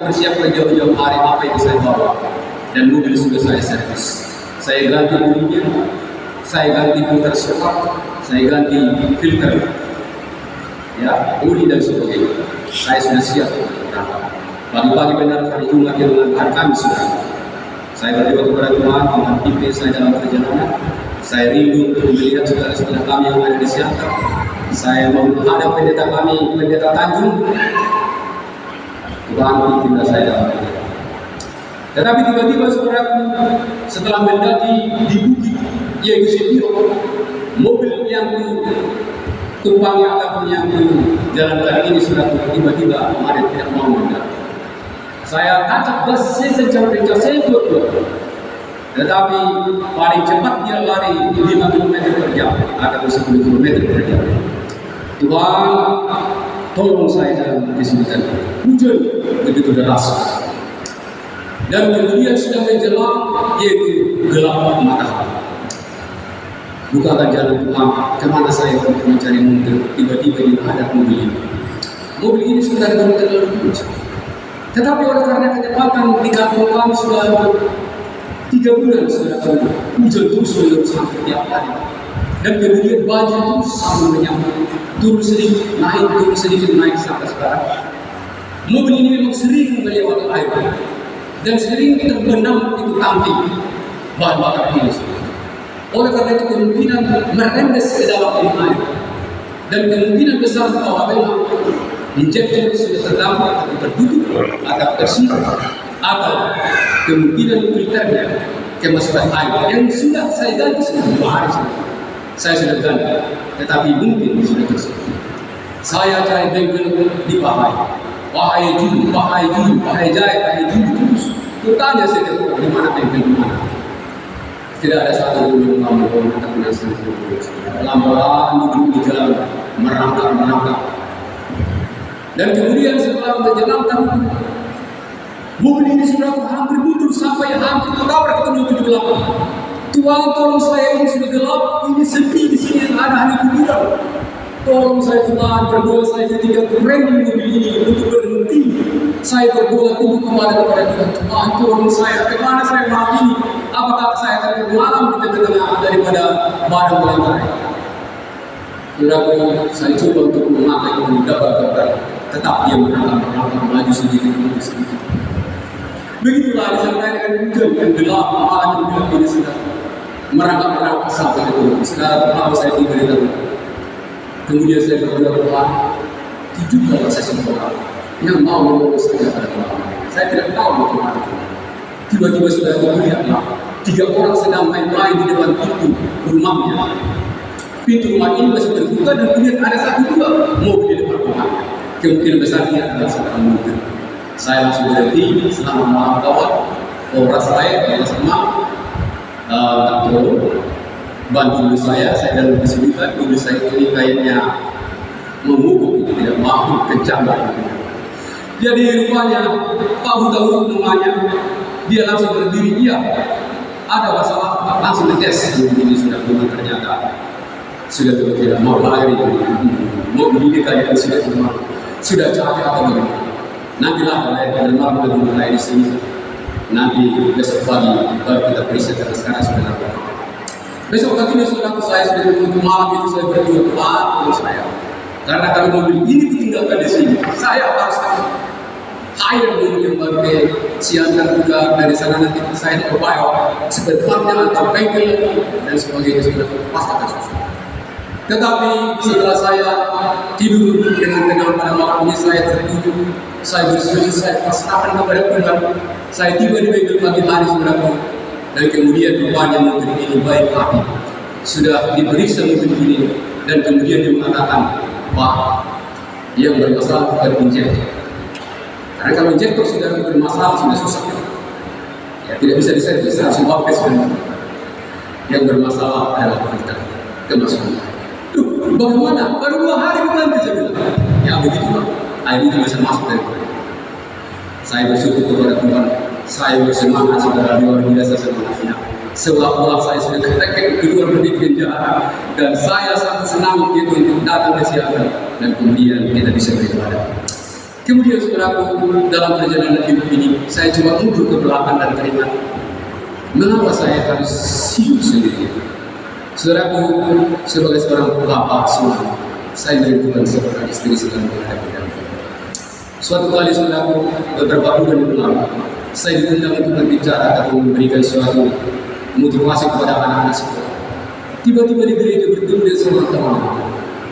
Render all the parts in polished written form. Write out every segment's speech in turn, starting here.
persiapkan jauh-jauh hari apa yang saya bawa, dan mobil sudah saya servis. Saya ganti bulinya, saya ganti filter shock, saya ganti filter, ya, oli dan sebagainya. Saya sudah siap berangkat. Pagi-pagi benar hari Jumat yang hari Kamis sudah. Saya berdoa kepada Tuhan, Tuhan pimpin saya dalam perjalanan. Saya rindu untuk melihat saudara-saudara kami yang ada di Siantar. Saya mau menghadap pendeta kami, pendeta Tanjung. Tuhan pimpinlah saya dalam perjalanan. Tetapi tiba-tiba saudaraku, setelah mendaki di bukit yaitu Setio, mobil yang tumpangi ataupun yang jalan-jalan ini saudaraku tiba-tiba kemarin tidak mau mendarat. Saya tancap gas sekencang-kencang saya buat. Tetapi paling cepat dia lari 5 km per jam atau 10 km per jam. Tuhan, tolong saya dalam kesulitan. Hujan begitu deras. Dan kemudian sudah menjelang yaitu gelap matahari. Bukakan jalan Tuhan, kemana saya untuk mencari mobil? Tiba-tiba di ada mobil ini. Mobil ini sudah terlalu lucu. Tetapi oleh karena kecepatan di kampung kami sudah 3 bulan sudah hujan terus menerus sampai tiap hari. Dan kemudian banjir terus sampai menyambut, turun sedikit naik sampai sekarang. Mobil ini memang sering melewati air dan sering terbenam itu tangki bahan bakar ini. Oleh karena itu kemungkinan merendes ke dalam air dan kemungkinan besar bahwa memang injektor sudah terdampak atau tertutup atau tersingkir atau kemungkinan filternya kemasukan air yang sudah saya ganti sudah 2 hari sudah. Saya sudah ganti, tetapi mungkin sudah tersingkir. Saya cari bengkel di Bahai Julu, Bahai Jaya terus. Tanya saya di mana bengkel di mana. Tidak ada satu pun yang mau mengatakan lambat duduk di jalan merangkak. Dan kemudian setelah menjelaskan mobil ini sudah hampir mundur sampai hampir tertabrak ketemu di belakang. Tuhan tolong saya, ini sudah gelap, ini sepi di sini ada hanya kuburan. Tolong saya Tuhan, berdoa saya ketika rem mobil ini untuk berhenti. Saya berdoa tunduk kepada Tuhan. Tuhan tolong saya, kemana saya malam ini? Apakah saya akan bermalam di tengah-tengah daripada barang lantai? Saudara, saya coba untuk memakai gambar-gambar, tetap dia merangkak maju sedikit. Begitulah disertai dengan hujan yang gelap, malam yang gelap ini sudah merangkak sampai ke turun. Sekarang malam saya tiba di dalam. Kemudian saya berdoa Tuhan, tunjukkanlah saya semua yang mau mengurus saya pada Tuhan. Saya tidak tahu bagaimana. Tiba-tiba sudah melihatlah 3 orang sedang main-main di depan pintu rumahnya. Pintu rumah ini masih terbuka dan kemudian ada 1-2 mobil di depan rumahnya. Kemungkinan besar dia adalah seorang mobil. Saya langsung berhenti selama malam kawan. Orang saya sama bantu saya dalam kesulitan. Mobil saya ini kayaknya memukul, tidak mampu kencang. Jadi rupanya tahu namanya, dia langsung berdiri, iya ada masalah, langsung ngetes ini sudah benar ternyata sudah tidak mau lari, mau begini kayak sudah capek atau bagaimana. Nantilah malam mulai di sini, nanti besok pagi baru kita periksa karena sekarang sudah lapor. Besok pagi saya sudah menunggu malam itu saya berdua Tuhan saya, karena kalau mobil ini ditinggalkan di sini, saya harus air dulu yang baru ke Siantar juga dari sana nanti saya berupaya sebenarnya atau bengkel dan sebagainya sudah pasti akan susah. Tetapi setelah saya tidur dengan tenang pada malam ini saya tertidur, saya bersujud, saya pasrahkan kepada Tuhan. Saya tiba di bengkel pagi hari saudaraku, dan kemudian rupanya mobil ini baik hati sudah diperiksa mobil ini dan kemudian dia mengatakan Pak, yang bermasalah bukan injektor. Karena kalau injektor sudah bermasalah sudah susah, ya tidak bisa diservis langsung pakai sebenarnya. Yang bermasalah adalah filter kemasukan. Bagaimana? Baru 2 hari bukan bisa bilang. Ya begitulah. Air itu bisa masuk dari mana? Saya bersyukur kepada Tuhan. Saya bersemangat saudara luar biasa semangatnya. Seolah-olah saya sudah keluar dari penjara dan saya sangat senang itu untuk datang ke Siantar dan kemudian kita bisa beribadah. Kemudian saudaraku, dalam perjalanan hidup ini, saya coba mundur ke belakang dan teringat, mengapa saya harus hidup sendiri? Saudaraku, sebagai seorang bapak semua, saya merindukan seorang istri sedang berhadapan. Suatu kali saudaraku, beberapa bulan yang lalu, saya diundang untuk berbicara atau memberikan suatu motivasi kepada anak-anak sekolah. Tiba-tiba di gereja bertemu dengan seorang teman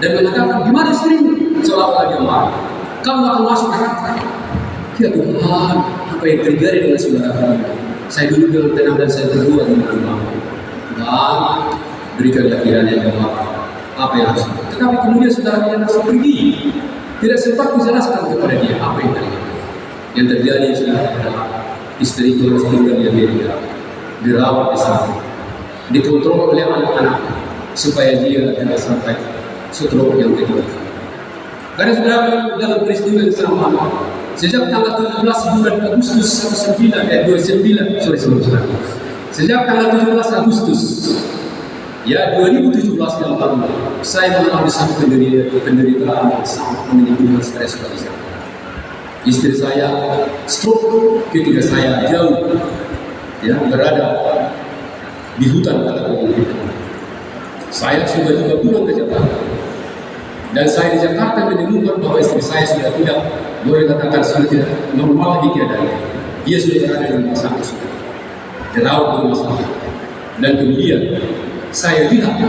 dan mengatakan, "Gimana istrimu?" Seolah-olah dia marah. "Kamu akan masuk neraka." Ya Tuhan, apa yang terjadi dengan saudara kami? Saya duduk dengan tenang dan saya terbuat dengan rumah. Tuhan, berikanlah kiranya Tuhan apa yang harus. Tetapi kemudian saudara kami harus pergi. Tidak sempat menjelaskan kepada dia apa yang terjadi. Yang terjadi sudah adalah istri itu harus tinggal di Amerika, dirawat di sana, dikontrol oleh anak-anak supaya dia tidak sampai stroke yang kedua. Karena saudara dalam peristiwa yang sama, sejak tanggal 17 bulan Agustus 29, sejak tanggal 17 Agustus ya 2017 yang lalu, saya mengalami satu penderitaan yang sangat menimbulkan stres bagi saya. Istri saya stroke ketika saya jauh ya berada di hutan pada waktu itu. Saya sudah 3 bulan ke Jakarta. Dan saya di Jakarta menemukan bahwa istri saya sudah tidak, boleh katakan sudah tidak normal lagi keadaannya. Dia sudah berada di rumah sakit, dirawat di rumah sakit. Dan kemudian saya lihat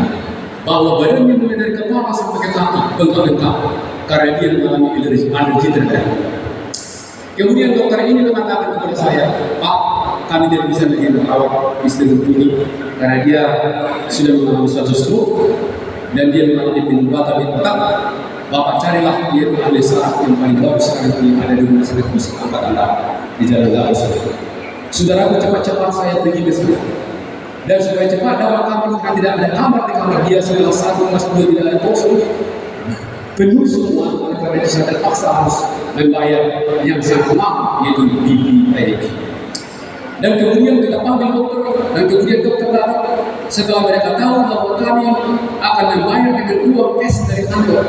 bahwa badannya mulai dari kepala sampai ke kaki bengkak-bengkak karena dia mengalami alergi terhadap. Kemudian dokter ini mengatakan kepada saya, "Pak, kami tidak bisa lagi merawat istri ini karena dia sudah mengalami suatu stroke dan dia mengalami penyumbatan di otak. Bapak carilah dia ahli saraf yang paling bagus sekarang ini ada di rumah sakit pusat Angkatan Darat di Jalan Gaus." Saudaraku, cepat-cepat saya pergi ke sana. Dan supaya cepat dapat kamar, karena tidak ada kamar di kamar dia, setelah 1 kelas 2 tidak ada kosong, penuh semua. Oleh karena itu saya terpaksa harus membayar yang sangat mahal, yaitu BPID. Dan kemudian kita panggil dokter, dan kemudian dokter datang. Setelah mereka tahu bahwa kami akan membayar dengan uang cash dari kantor,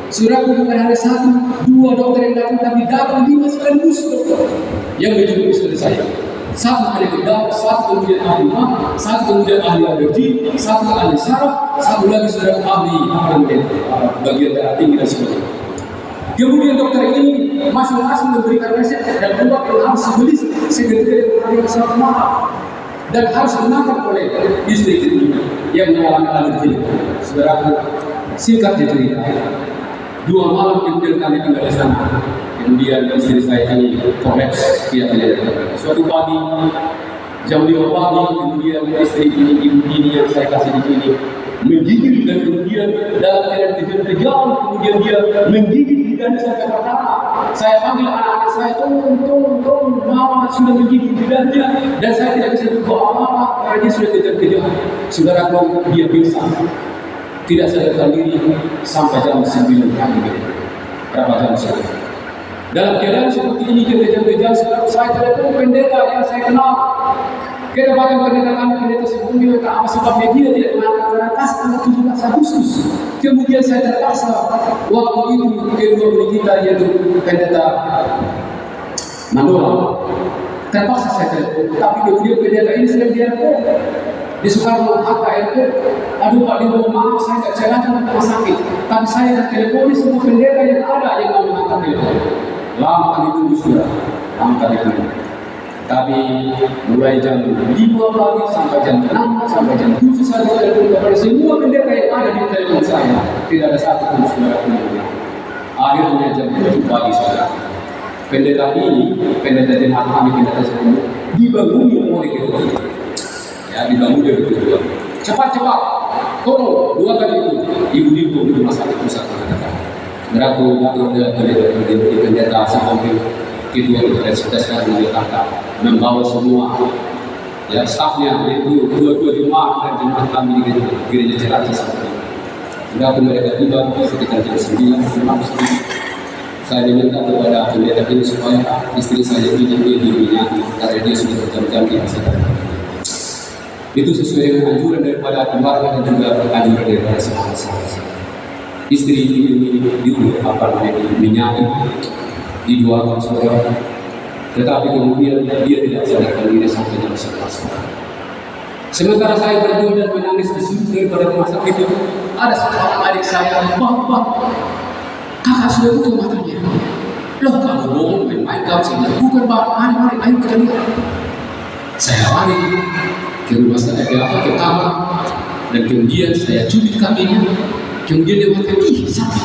saudaraku, bukan hanya 1, 2 dokter yang datang, tapi datang 5 sekaligus dokter yang menjemput istri saya. 1 ahli bedah, 1 kemudian ahli mah, 1 kemudian ahli alergi, 1 ahli saraf, 1 lagi saudara ahli bagian darah tinggi dan sebagainya. Kemudian dokter ini masing-masing memberikan resep dan obat yang harus dibeli seketika dengan harga yang sangat mahal dan harus dimakan oleh istri kita yang mengalami alergi. Saudaraku, singkat cerita, 2 malam kemudian kami tinggal di sana. Kemudian istri saya ini kolaps, tidak menyadari. Suatu pagi, jam 5 pagi, kemudian istri ini, ibu ini yang saya kasih di sini, menggigit dan kemudian dalam keadaan kejang-kejang, kemudian dia menggigit lidahnya sampai pertama. Saya panggil anak-anak saya, tolong, mama sudah menggigit lidahnya, dan saya tidak bisa berbuat apa-apa karena dia sudah kejang-kejang. Saudaraku, dia pingsan, tidak sadarkan diri sampai jam 9 pagi. Berapa jam sudah? Dalam keadaan seperti ini, kejang-kejang, saya telepon pendeta yang saya kenal. Kita bahkan pendeta kami, pendeta sebelumnya, apa sebabnya dia tidak mengangkat karena atas tanggal 17 Agustus. Kemudian saya terpaksa waktu itu kedua beli kita, yaitu pendeta Mandola. Terpaksa saya telepon, tapi kemudian pendeta ini sedang di airport di Soekarno-Hatta Airport. Aduh Pak, di mohon maaf saya tidak bisa datang ke rumah sakit, tapi saya akan teleponi semua pendeta yang ada yang mau mengangkat telepon. Lama kami tunggu sudah, lama kami tunggu. Tapi mulai jam 5 pagi sampai jam 6 sampai jam 7 saya telepon kepada semua pendeta yang ada di telepon saya. Tidak ada satu pun saudara pun. Akhirnya jam 7 pagi saudara, pendeta ini, pendeta jemaat kami, pendeta sebelumnya, dibangun oleh kedua. Ya, dibangun dari kedua. Cepat-cepat, tolong 2 kali itu ibu-ibu di rumah sakit pusat Jakarta. Beraku di pendeta sampai kedua universitas di Jakarta membawa semua ya stafnya, yaitu 2 jemaat dan jemaat kami di gereja Celati seperti itu. Beraku mereka tiba sekitar jam 9 malam. Saya diminta kepada pendeta ini supaya istri saya ini diminyaki karena dia sudah berjam-jam di masjid. Itu sesuai dengan anjuran daripada keluarga dan juga anjuran daripada sahabat-sahabat. Istri ini diminyak didoakan saudara, tetapi kemudian dia tidak sadarkan diri sampai jam 11. Sementara saya berdua dan menangis di sudut daripada rumah sakit itu, ada seorang adik saya, "Pak, kakak sudah buka matanya." "Loh, kamu bohong, main-main kamu sini." "Bukan Pak, mari, ayo kita lihat." Saya lari ke rumah sakit, ke kamar, dan kemudian saya cubit kakinya. Kemudian dia mengatakan, "Ih, sakit."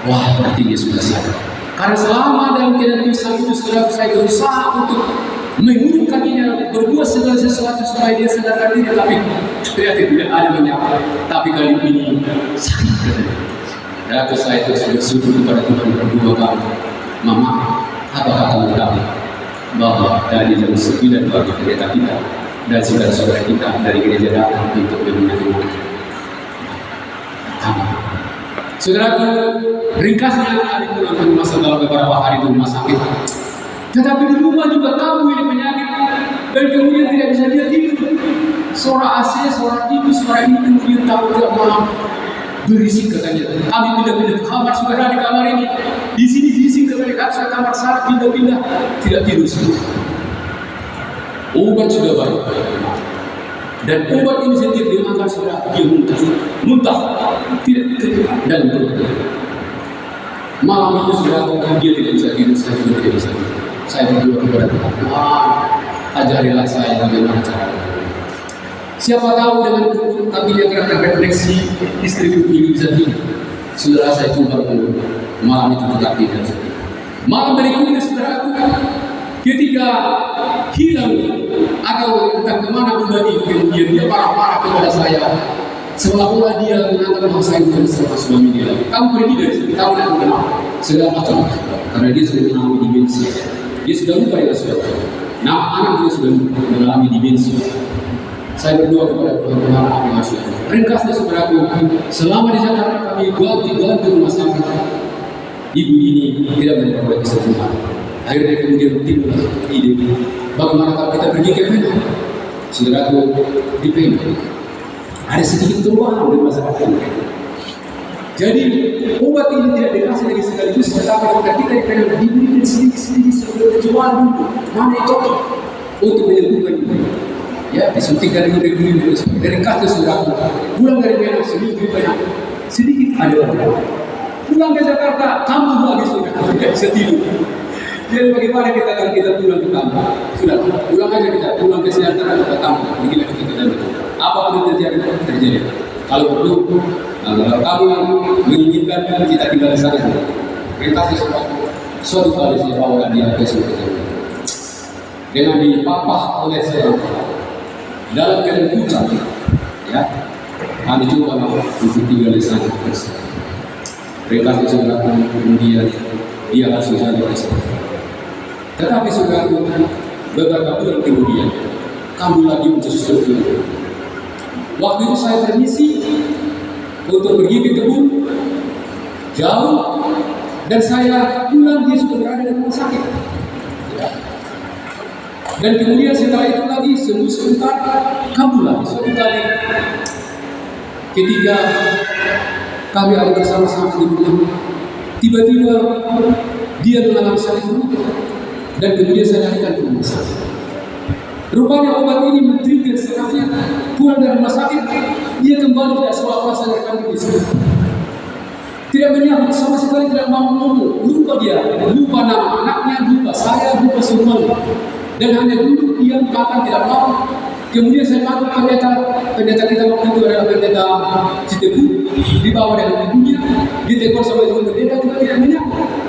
Wah, berarti dia sudah sadar. Karena selama dalam keadaan pingsan itu, saya berusaha untuk mengurut kakinya, berbuat segala sesuatu supaya dia sadarkan diri, tapi ternyata tidak ada menyapa. Tapi kali ini sakit. Lalu saya terus bersyukur kepada Tuhan berdua kali, "Mama, apakah kamu tahu bahwa dari jam 9 pagi kereta kita dan saudara-saudara kita dari gereja datang untuk menemani kita?" Saudaraku, ringkasnya hari pulang ke rumah setelah beberapa hari di rumah sakit. Tetapi di rumah juga kambuh ini penyakit, dan kemudian tidak bisa dia tidur. Suara AC, suara TV, suara ini kemudian tahu tidak malam berisik katanya. Kami pindah-pindah kamar, saudara, di kamar ini. Di sini berisik katanya, kamar sana pindah-pindah, tidak tidur semua. Obat sudah baru. Dan obat ini setiap dimakan saudara, dia muntah, tidak dalam perut. Malam itu saudara, dia tidak bisa tidur, saya juga tidak bisa tidur. Saya berdoa kepada Tuhan, ajarilah saya bagaimana caranya. Siapa tahu dengan kakinya gerak refleksi, istriku ini bisa tidur. Saudara, saya coba malam itu tetap tidak. Malam berikutnya saudara, ketika hilang atau entah kemana kembali, kemudian dia marah-marah kepada saya, seolah-olah dia mengatakan bahwa saya bukan sama suami dia. "Kamu pergi dari sini, kamu tidak mengenal segala macam." Karena dia sudah mengalami demensia, dia sudah lupa dengan sesuatu. Nah, anak juga sudah mengalami demensia. Saya berdoa kepada Tuhan, apa yang harus dilakukan. Ringkasnya saudaraku, selama di Jakarta kami ganti rumah sakit, ibu ini tidak memperoleh kesembuhan. Akhirnya kemudian timbul ide, bagaimana kalau kita pergi ke Penang? Saudaraku, di Penang ada sedikit perubahan di masyarakat. Jadi obat ini tidak dikasih lagi sekaligus, tetapi ketika di Penang diberikan sedikit kejualan dulu, mana yang cocok untuk menyembuhkan ini. Ya, disuntikkan dulu dari kasus saudaraku. Pulang dari Penang seminggu di Penang, sedikit ada orang. Pulang ke Jakarta, kamu lagi sudah tidak bisa tidur. Jadi bagaimana kita pulang ke kampung? Sudah, pulang aja kita, pulang ke sejahtera ke kampung. Beginilah kita. Apapun yang terjadi. Kalau perlu, kalau kamu menginginkan kita tinggal di sana. Perintah suatu kali saya bawa dia ke sini. Dengan dipapah oleh seorang dalam keadaan pucat, ya, kami coba untuk tinggal di sana. Perintah saudara kemudian dia langsung saja ke sana. Tetapi saudaraku, beberapa bulan kemudian, kamu lagi mencesus itu. Waktu itu saya permisi untuk pergi ke kebun jauh, dan saya pulang, dia sudah berada di rumah sakit. Dan kemudian setelah itu lagi sembuh sebentar, kamu lagi suatu kali ketika kami ada bersama-sama di rumah, tiba-tiba dia mengalami sakit perut. Dan kemudian saya larikan ke rumah sakit. Rupanya obat ini men-trigger setelahnya pulang dari rumah sakit, dia kembali tidak seolah-olah sadarkan diri sendiri. Tidak menyambut sama sekali, tidak mau ngomong, lupa dia, lupa nama anaknya, lupa saya, lupa semuanya. Dan hanya duduk diam, makan tidak mau. Kemudian saya panggil pendeta kita waktu itu adalah pendeta Citebu, dibawa dengan ibunya, ditegur sama ibu pendeta juga tidak menyambut.